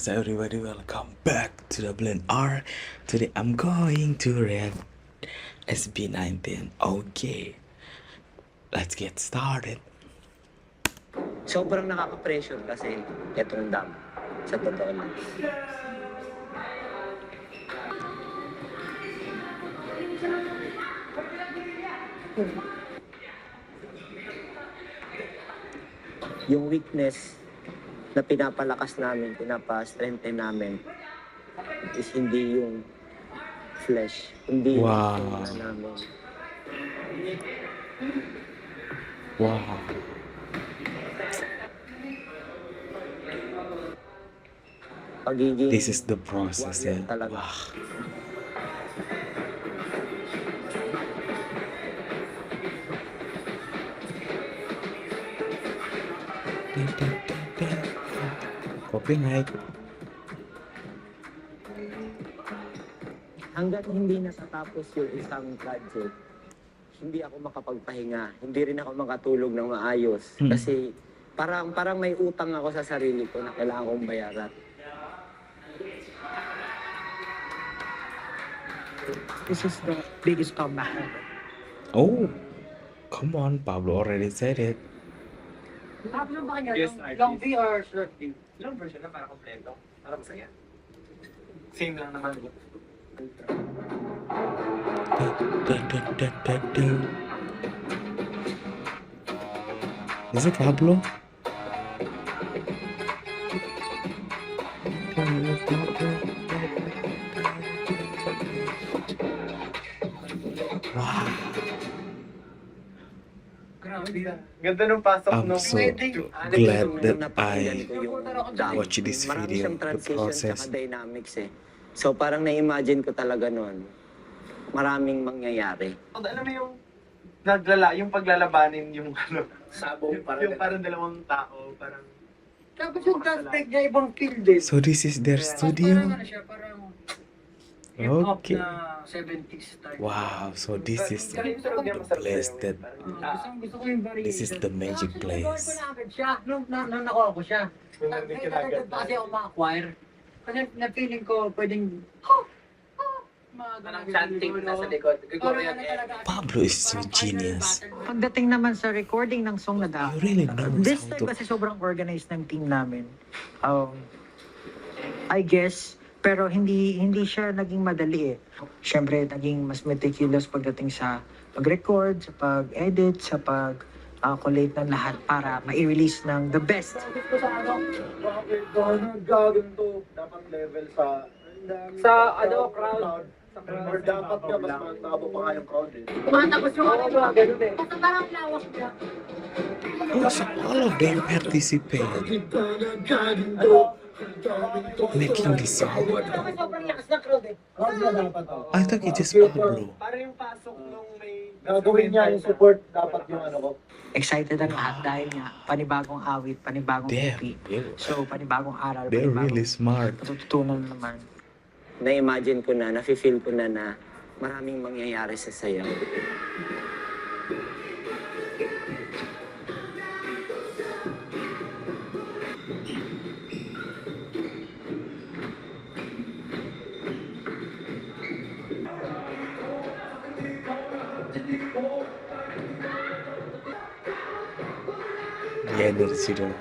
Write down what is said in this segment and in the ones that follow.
what's up everybody, welcome back to the Blend R. Today I'm going to read SB19. Okay, let's get started. Sobrang nakaka-pressure kasi itong dam. Sa totoo lang. Yung weakness na pinapalakas namin, pinapa-strengthen namin is hindi yung flesh, hindi Wow. yung namin. Wow, Pagiging this is the process. warrior Yeah. talaga. Wow. Copyright. Hanggat hindi natatapos yung isang project, hindi ako makapagpahinga. Hindi rin ako makatulog ng maayos. Kasi parang may utang ako sa sarili ko na kailangan kong bayaran. This is the biggest comeback ever. Oh, come on, Pablo already said it. Ano ba kanya? Yes, Long V or short V? Long version na para kompleto. Para masaya. Same lang naman. Is it Pablo? Wow, Ganda nung pasok I'm nung so glad that I watch this Marami video, siyang the transition process. sa dynamics eh. So parang na-imagine ko talaga noon, maraming mangyayari. alam mo yung yung paglalabanin yung ano, sabong yung parang dalawang tao, parang Tapos yung dance break niya ibang field eh. So this is their Parang studio? ano siya, parang hip-hop Okay. na 70s style. Wow, so this is the place that Gusto ko yung variation. this is the magic Actually, nagawa ko place. na agad siya. Nung nakuha ko siya. Nung nandun ka na agad. Nagdagdag pa kasi ako ma-acquire. Kasi na-feeling ko pwedeng Parang chanting nasa likod. Gregorian Pablo is so genius. Pagdating naman sa recording ng song na You really knows this how time to. kasi sobrang organized ng team namin. I guess, pero hindi siya naging madali eh. Siyempre, naging mas meticulous pagdating sa pag-record, sa pag-edit, sa collate ng lahat para ma-release ng the best. dapat level sa crowd. or dapat nga mas matabo pa nga yung crowd eh. Tumatapos yung ano ba, ganun eh. Basta parang lawak niya. Oh, so all of them participate making this song. Kasi sobrang lakas ng crowd eh. Crowd na dapat to. I thought it just Pablo. Para yung pasok nung may gagawin niya yung support, dapat yung ano ko. Excited ang lahat dahil nga panibagong awit, panibagong Damn, EP. they're, So panibagong aral, they're panibagong really smart. matututunan naman. Na-imagine ko na, nafe-feel ko na maraming mangyayari sa sayaw. The energy though.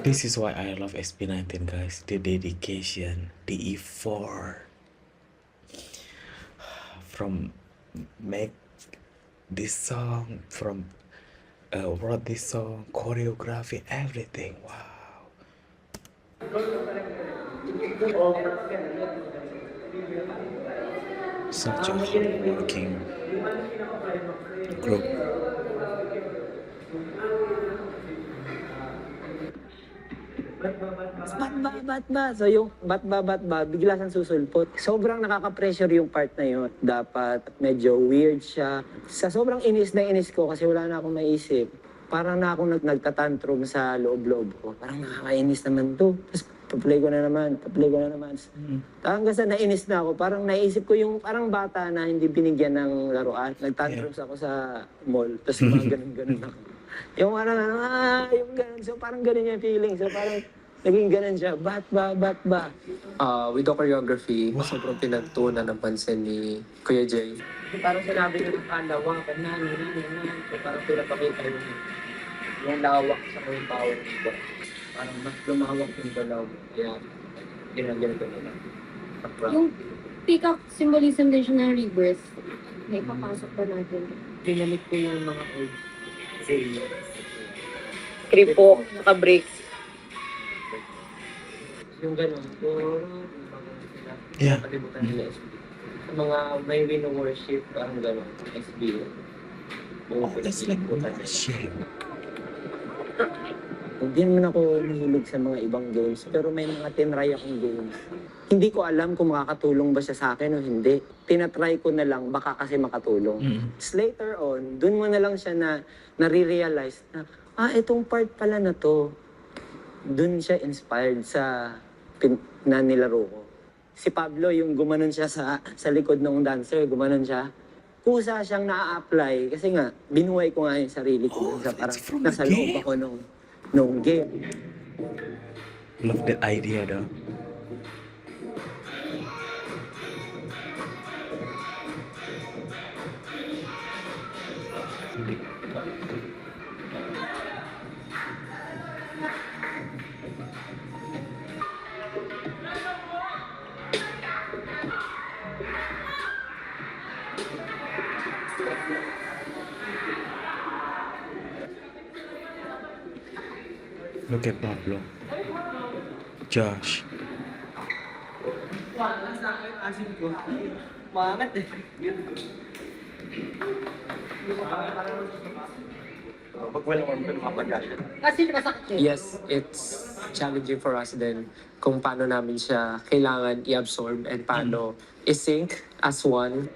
This is why I love SB19, guys. The dedication, the effort from make this song, from wrote this song, choreography, everything. Wow. Such a hardworking group. Bat ba? So yung bat ba, bigla siyang susulpot. Sobrang nakaka-pressure yung part na yun. Dapat medyo weird siya. Sa sobrang inis na inis ko kasi wala na akong maisip. Parang na akong nagtatantrum sa loob-loob ko. Parang nakakainis naman to. Tapos pa-play ko na naman. Hanggang sa nainis na ako, parang naisip ko yung parang bata na hindi binigyan ng laruan. Nagtantrums ako sa mall, tapos mga ganun-ganun ako. Yung parang, yung ganun. So parang ganun yung feeling. So parang naging ganun siya. Ba't ba? With the choreography, sobrang pinagtuunan ng pansin ni Kuya Jay. Parang sinabi ko ng kalawa, so parang pinapakita yung lawak sa yung power dito. Parang mas lumawak yung dalaw. Kaya, ginagyan ko nila. Yung peacock symbolism din siya ng rebirth. May papasok pa natin. Dinamit ko yung mga old. Kripo, saka breaks. Yung gano'n, Yeah. kalimutan nila SB. Sa mga may win-worship, parang gano'n, SB. Oh, that's like shit. Hindi naman ako mahilig sa mga ibang games, pero may mga tinry akong games. Hindi ko alam kung makakatulong ba siya sa akin o hindi. Tinatry ko na lang, baka kasi makatulong. Later on, dun mo na lang siya na nare-realize na, itong part pala na to. Dun siya inspired sa na nilaro ko. Si Pablo, yung gumanon siya sa likod ng dancer, gumanon siya. Kusa siyang na-apply kasi nga, binuhay ko nga yung sarili ko. Sa parang nasa loob ako nung game. Love that idea though. Look at Pablo. Josh. Yes, it's challenging for us din kung paano namin siya kailangan i-absorb and paano i-sync as one.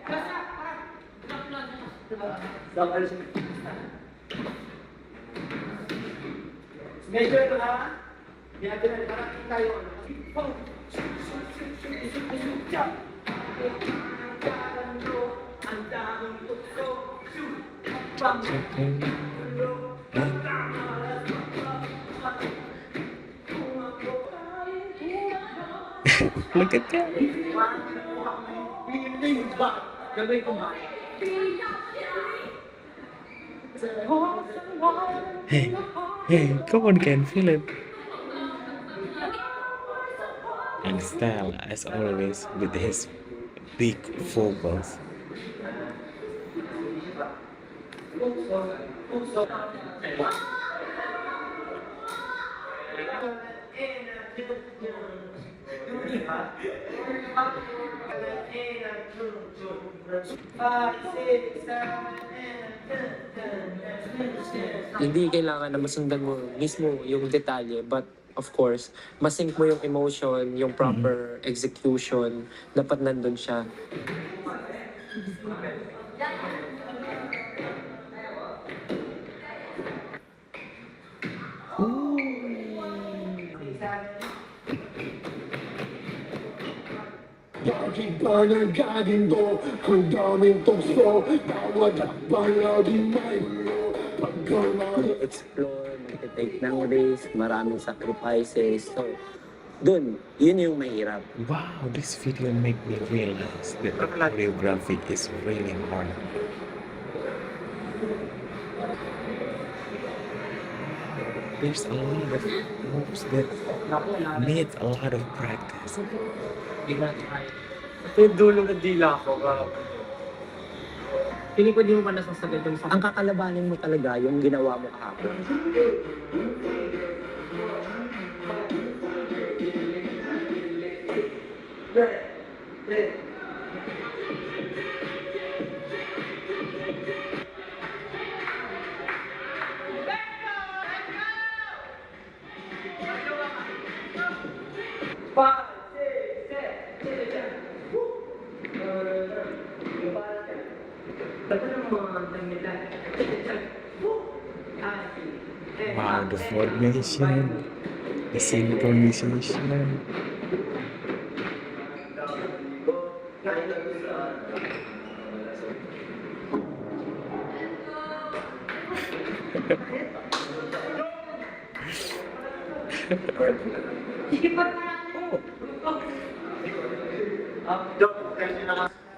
Look at that. Hey, come on, Ken, feel it. And style, as always, with his big vocals. Hindi kailangan na masundan mo mismo yung detalye, but of course, masync mo yung emotion, yung proper execution, dapat nandun siya. Laging panagaling ko, ang daming tukso, tawad at palaging may ulo. Explore, mag-take ng risk, maraming sacrifices. So, dun, yun yung mahirap. Wow, this video make me realize that the choreography is really hard. There's a lot of moves that need a lot of practice. Ito yung dulo ng dila ko. Pili ko di mo pa nasasagad yung Ang kakalabanin mo talaga yung ginawa mo kahapon. Wow, the formation. The synchronization.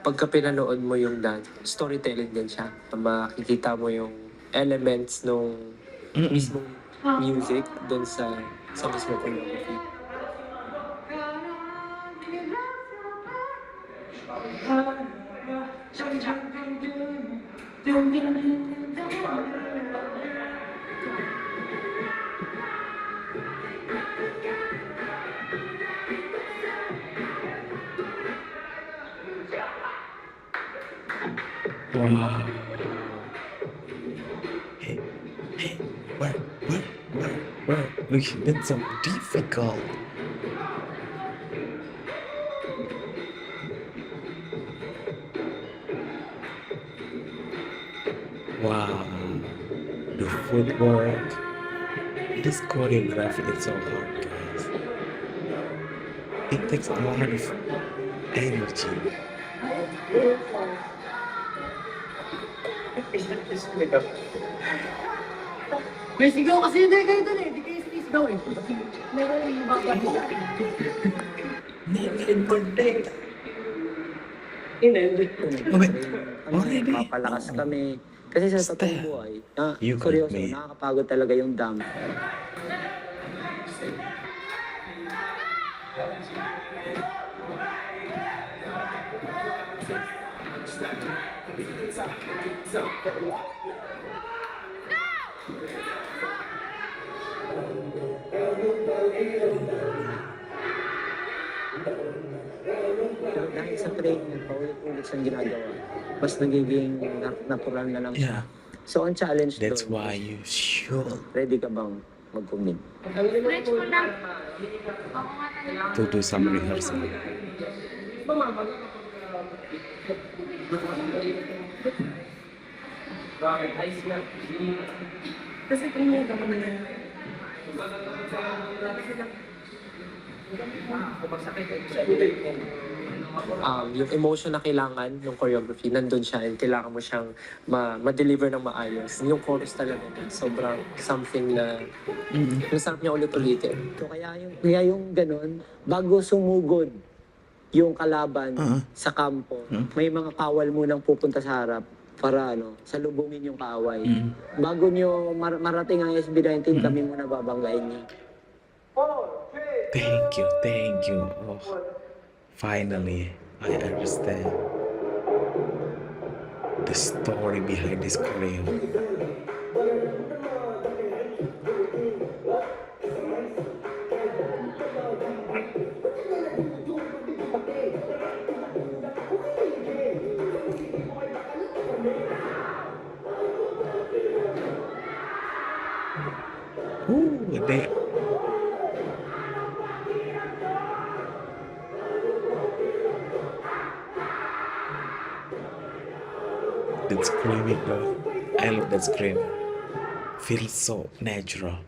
Pagka pinanood mo yung dance, storytelling din siya. Makikita mo yung elements nung mismong music doon sa mismong choreography. Wow. Hey, hey, where? Look, that's so difficult. Wow. The footwork. This choreography is so hard, guys. It takes a lot of energy. May sigaw kasi hindi kayo dun eh. Hindi kayo sinisigaw eh. Meron yung ibang Oh, wait. Already? Papalakas kami. Kasi sa totoong Step. buhay, You got seryoso, me. nakakapagod talaga yung dam. Pero dahil sa training, paulit-ulit siyang ginagawa, mas nagiging natural na lang siya. Yeah, So, ang challenge that's doon, why you should ready ka bang mag-commit? Stretch mo lang. Ako nga talaga. to do some rehearsal. Kasi kung may gawin na Yung emotion na kailangan ng choreography, nandun siya and kailangan mo siyang ma-deliver ng maayos. Yung chorus talaga, sobrang something na masarap niya ulit-ulitin. So, kaya yung ganun, bago sumugod yung kalaban sa kampo, may mga kawal munang pupunta sa harap para salubungin yung kaaway. Bago nyo marating ang SB19, kami muna babanggain niyo. Thank you. Oh, finally, I understand the story behind this choreo. Ooh, they. That screaming though. I love that scream. Feels so natural.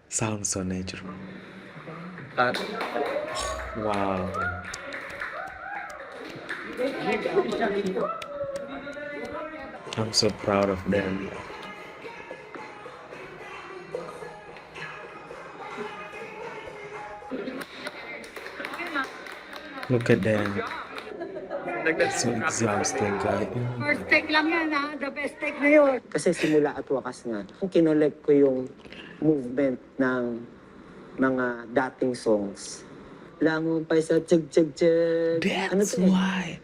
Sounds so natural. Wow. I'm so proud of them. Look at them. So exhausting, guys. First take lang yan ha. The best take na yun. Kasi simula at wakas nga, kinolek ko yung movement ng mga dating songs. Lamang pa sa chug-chug-chug. That's to eh? why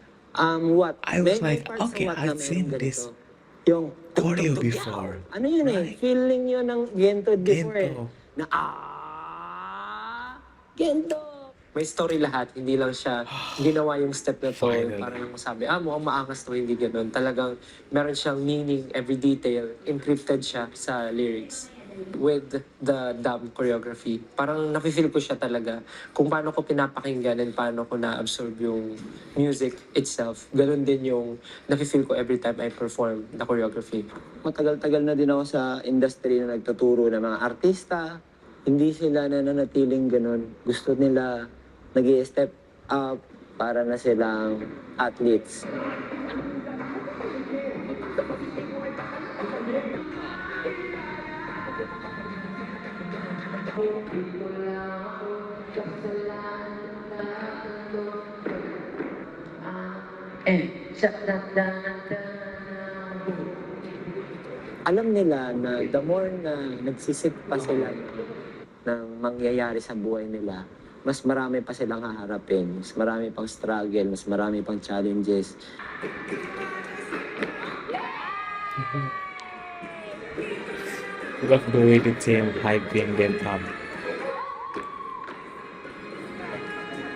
What? I was May like, parts sa okay, what na I've meron seen ganito. this Yung choreo tug-tug-tug, before. yaw. Ano yun eh? Right. Feeling yun ng Gento before eh. Gento. Na Gento! May story lahat, hindi lang siya ginawa yung step na to, Finally. parang sabi, mukhang maangas to, hindi ganun. Talagang meron siyang meaning, every detail, encrypted siya sa lyrics with the dub choreography. Parang nafe-feel ko siya talaga kung paano ko pinapakinggan and paano ko na-absorb yung music itself. Ganun din yung nafe-feel ko every time I perform the choreography. Matagal-tagal na din ako sa industry na nagtuturo ng mga artista, hindi sila nananatiling ganun. Gusto nila nag-i-step up para na silang athletes. Alam nila na the more na nagsisit pa sila ng mangyayari sa buhay nila, mas marami pa silang haharapin, mas marami pang struggle, mas marami pang challenges. Love the way the team hyping them up.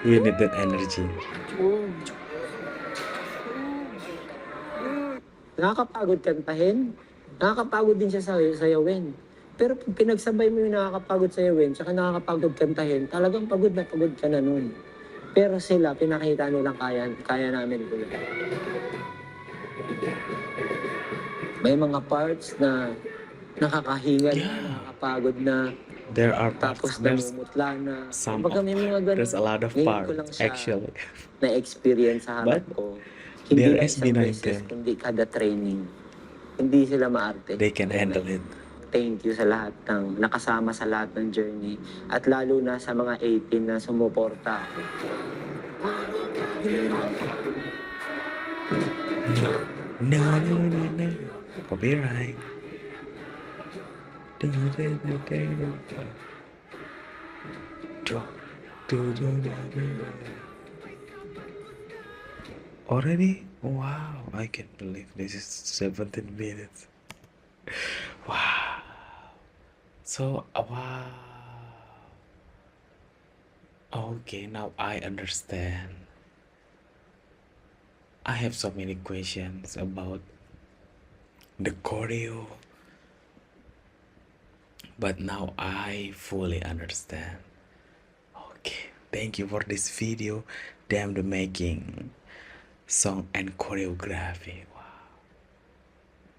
You need that energy. Nakakapagod kantahin, nakakapagod din siya sayawin. Pero pag pinagsabay mo yung nakakapagod sayawin, tsaka nakakapagod kantahin, talagang pagod ka na nun. Pero sila, pinakita nilang kaya namin ito. May mga parts na nakakahinga na, nakakapagod na, There are tapos parts. There's namumutla na. some Kumbaga, of, may mga ganun. there's a lot of Ngayon ko lang parts siya actually. na-experience sa harap But ko. they're Lang isang SB19. beses, kundi kada training. Hindi sila maarte. They can handle it. Thank you sa lahat ng nakasama sa lahat ng journey. At lalo na sa mga 18 na sumuporta. No, no, no, no. Copyright. Do, do, do, do, do. Do, do, do, do, do. Already? Wow, I can't believe this is 17 minutes. Wow. So, wow. Okay, now I understand. I have so many questions about the choreo, but now I fully understand. Okay, thank you for this video. Damn the making song and choreography. Wow,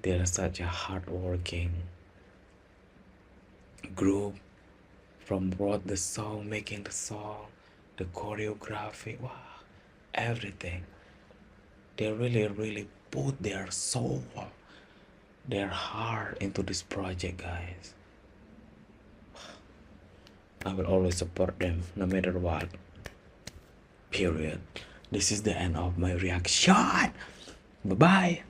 they are such a hardworking group from wrote the song, making the song, the choreography. Wow, everything. They really put their soul, their heart into this project, guys. I will always support them no matter what. Period. This is the end of my reaction. Bye bye.